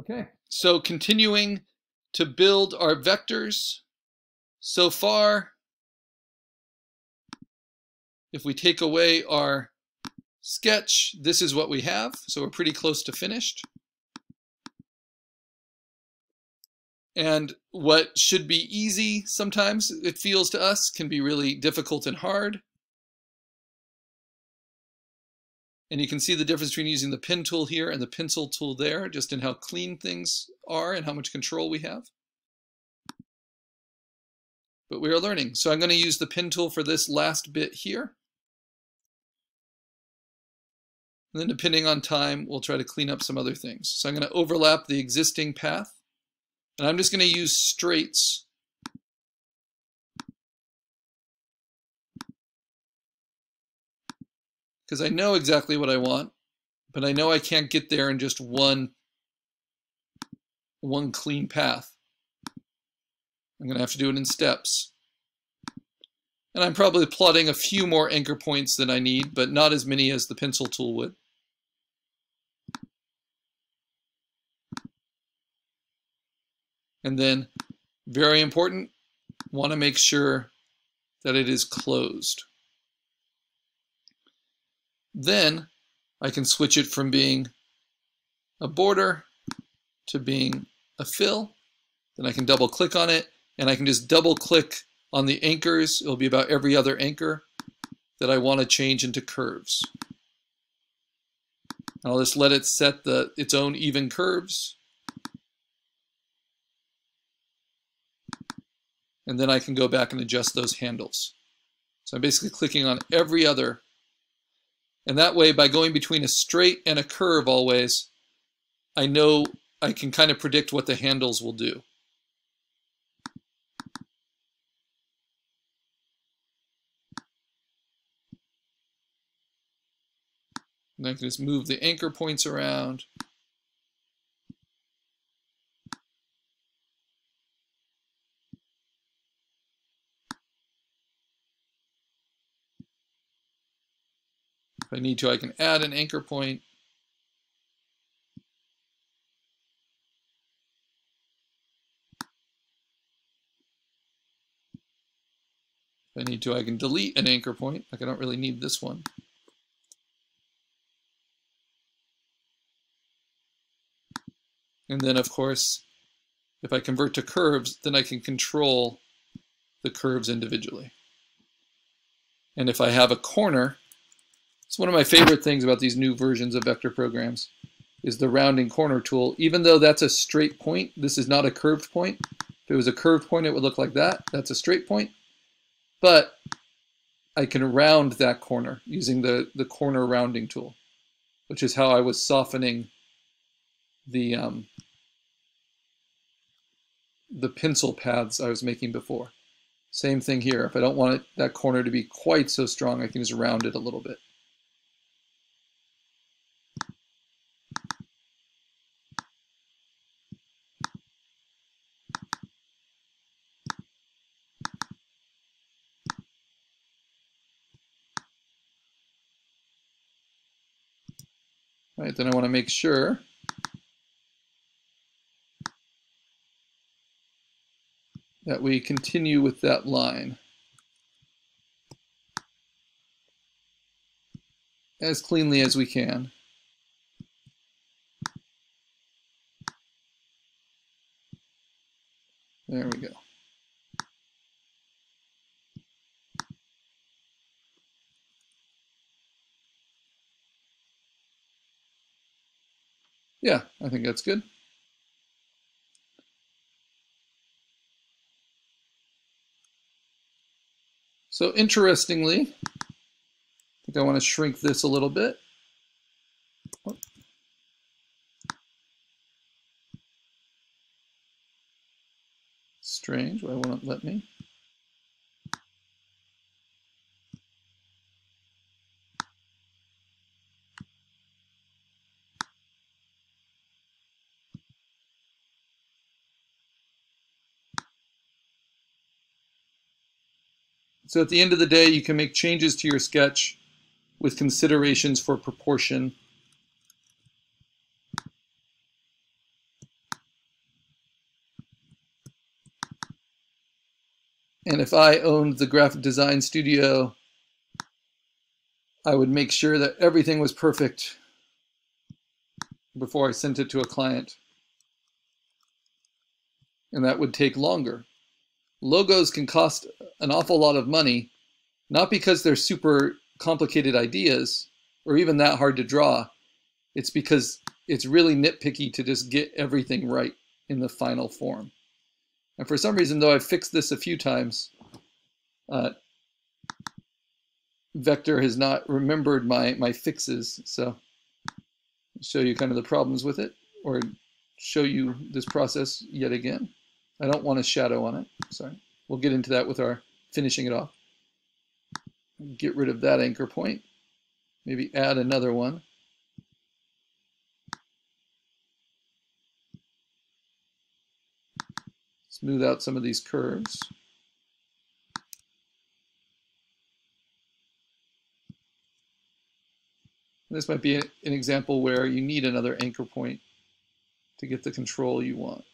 Okay, so continuing to build our vectors. So far, if we take away our sketch, this is what we have. So we're pretty close to finished. And what should be easy sometimes, it feels to us, can be really difficult and hard. And you can see the difference between using the pen tool here and the pencil tool there, just in how clean things are and how much control we have. But we are learning. So I'm going to use the pen tool for this last bit here. And then depending on time, we'll try to clean up some other things. So I'm going to overlap the existing path. And I'm just going to use straights because I know exactly what I want, but I know I can't get there in just one clean path. I'm going to have to do it in steps. And I'm probably plotting a few more anchor points than I need, but not as many as the pencil tool would. And then, very important, want to make sure that it is closed. Then I can switch it from being a border to being a fill. Then I can double click on it, and I can just double click on the anchors. It'll be about every other anchor that I want to change into curves. And I'll just let it set its own even curves. And then I can go back and adjust those handles. So I'm basically clicking on every other. And that way, by going between a straight and a curve always, I know I can kind of predict what the handles will do. And I can just move the anchor points around. If I need to, I can add an anchor point. If I need to, I can delete an anchor point. Like I don't really need this one. And then, of course, if I convert to curves, then I can control the curves individually. And if I have a corner, it's one of my favorite things about these new versions of vector programs is the rounding corner tool. Even though that's a straight point, this is not a curved point. If it was a curved point, it would look like that. That's a straight point. But I can round that corner using the corner rounding tool, which is how I was softening the pencil paths I was making before. Same thing here. If I don't want that corner to be quite so strong, I can just round it a little bit. All right, then I want to make sure that we continue with that line as cleanly as we can. There we go. Yeah, I think that's good. So interestingly, I think I want to shrink this a little bit. Strange, why won't it let me? So at the end of the day, you can make changes to your sketch with considerations for proportion And if I owned the graphic design studio, I would make sure that everything was perfect before I sent it to a client. And that would take longer. Logos can cost an awful lot of money, not because they're super complicated ideas or even that hard to draw. It's because it's really nitpicky to just get everything right in the final form. And for some reason, though I've fixed this a few times, Vector has not remembered my fixes. So I'll show you kind of the problems with it, or show you this process yet again. I don't want a shadow on it. Sorry. We'll get into that with our finishing it off. Get rid of that anchor point. Maybe add another one. Smooth out some of these curves. This might be an example where you need another anchor point to get the control you want.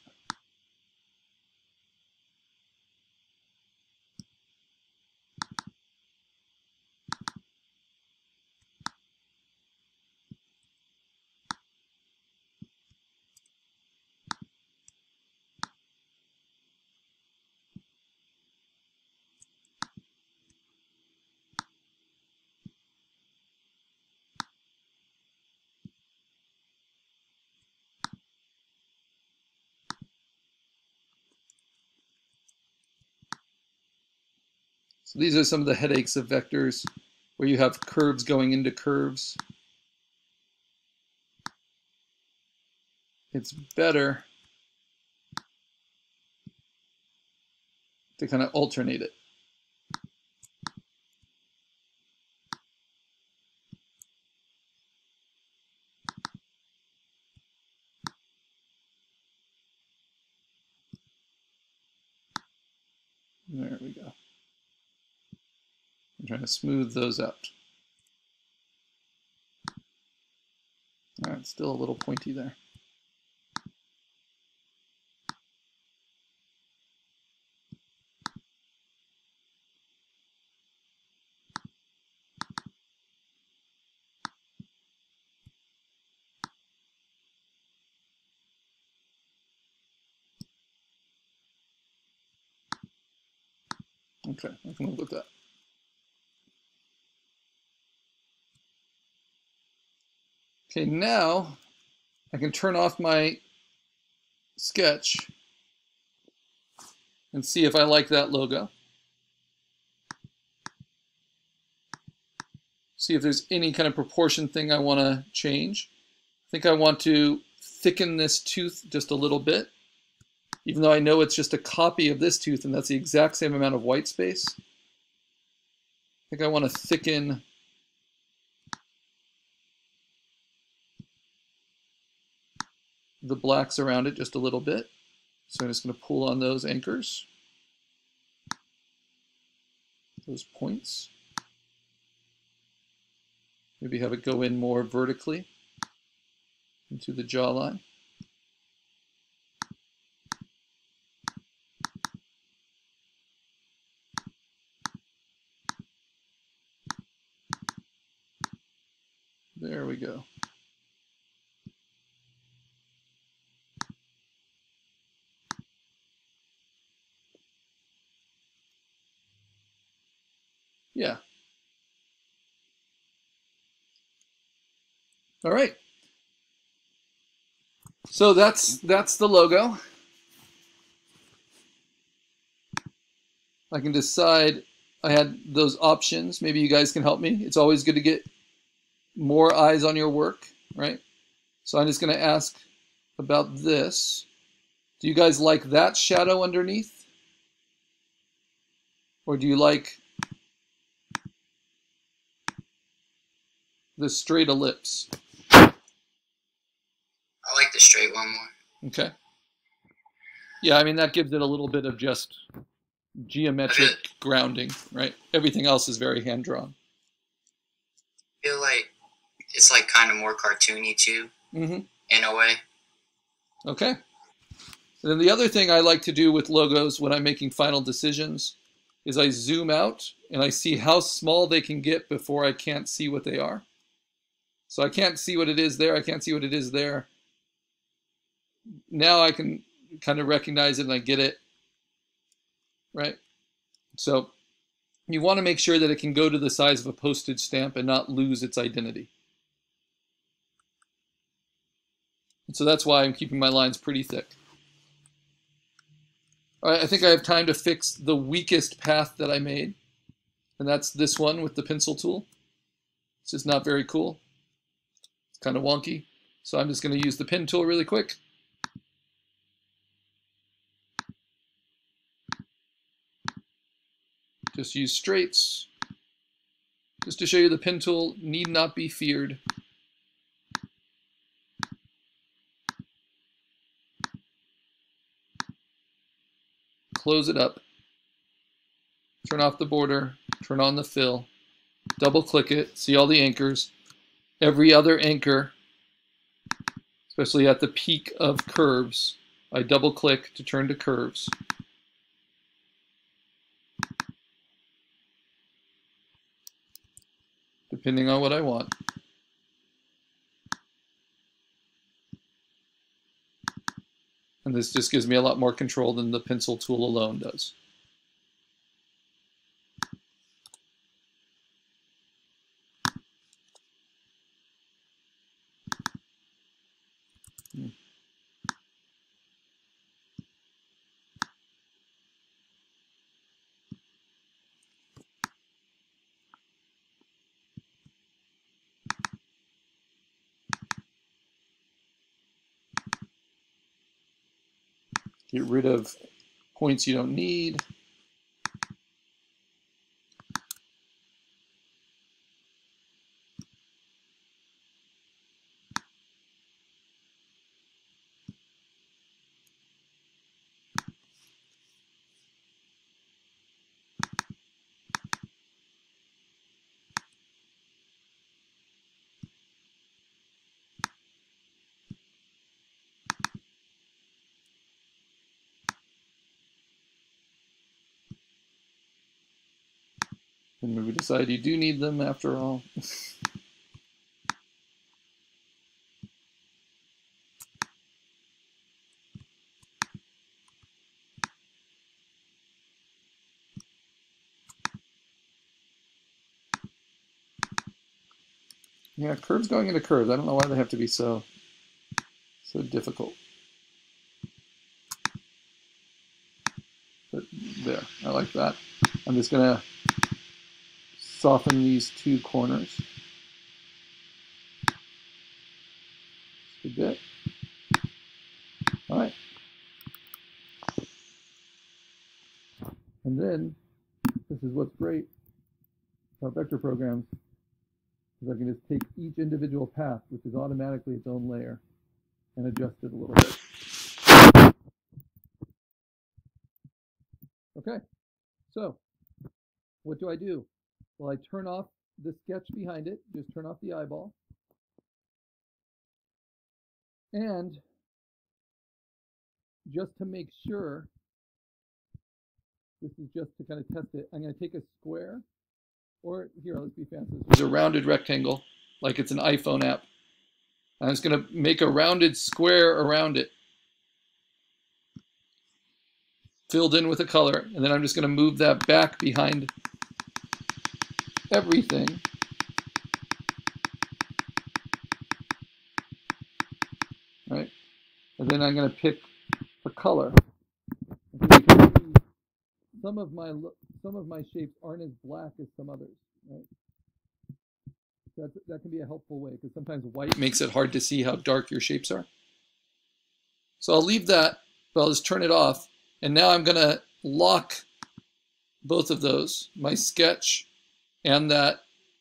So these are some of the headaches of vectors, where you have curves going into curves. It's better to kind of alternate it. There we go. I'm trying to smooth those out. All right, still a little pointy there. Okay, I can live with that. Okay, now I can turn off my sketch and see if I like that logo. See if there's any kind of proportion thing I want to change. I think I want to thicken this tooth just a little bit, even though I know it's just a copy of this tooth and that's the exact same amount of white space. I think I want to thicken the blacks around it just a little bit. So I'm just going to pull on those anchors, those points. Maybe have it go in more vertically into the jawline. There we go. Yeah. All right. So that's the logo. I can decide, I had those options. Maybe you guys can help me. It's always good to get more eyes on your work, right? So I'm just going to ask about this. Do you guys like that shadow underneath? Or do you like the straight ellipse? I like the straight one more. Okay. Yeah, I mean, that gives it a little bit of just geometric grounding, right? Everything else is very hand-drawn. I feel like it's like kind of more cartoony too, in a way. Okay. And then the other thing I like to do with logos when I'm making final decisions is I zoom out and I see how small they can get before I can't see what they are. So I can't see what it is there. I can't see what it is there. Now I can kind of recognize it and I get it, right? So you want to make sure that it can go to the size of a postage stamp and not lose its identity. And so that's why I'm keeping my lines pretty thick. All right, I think I have time to fix the weakest path that I made. And that's this one with the pencil tool. It's just not very cool. It's kind of wonky. So I'm just going to use the pen tool really quick. Just use straights. Just to show you the pen tool need not be feared. Close it up. Turn off the border. Turn on the fill. Double click it. See all the anchors. Every other anchor, especially at the peak of curves, I double click to turn to curves. Depending on what I want. And this just gives me a lot more control than the pencil tool alone does. Get rid of points you don't need. And maybe decide you do need them after all. Yeah, curves going into curves. I don't know why they have to be so difficult. But there, I like that. I'm just going to soften these two corners just a bit. All right. And then, this is what's great about vector programs, is I can just take each individual path, which is automatically its own layer, and adjust it a little bit. Okay, so what do? Well, I turn off the sketch behind it, just turn off the eyeball. And just to make sure, this is just to kind of test it, I'm going to take a square, or here, let's be fancy. It's a rounded rectangle, like it's an iPhone app. I'm just going to make a rounded square around it, filled in with a color, and then I'm just going to move that back behind everything. Right? And then I'm going to pick a color. Some of my shapes aren't as black as some others, right? That can be a helpful way, because sometimes white makes it hard to see how dark your shapes are. So I'll leave that, but I'll just turn it off. And now I'm going to lock both of those, my sketch and that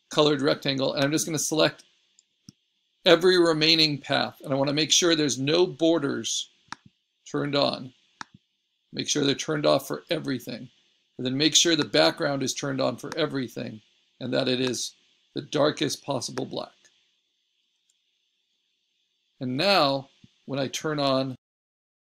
colored rectangle. And I'm just going to select every remaining path. And I want to make sure there's no borders turned on. Make sure they're turned off for everything. And then make sure the background is turned on for everything, and that it is the darkest possible black. And now, when I turn on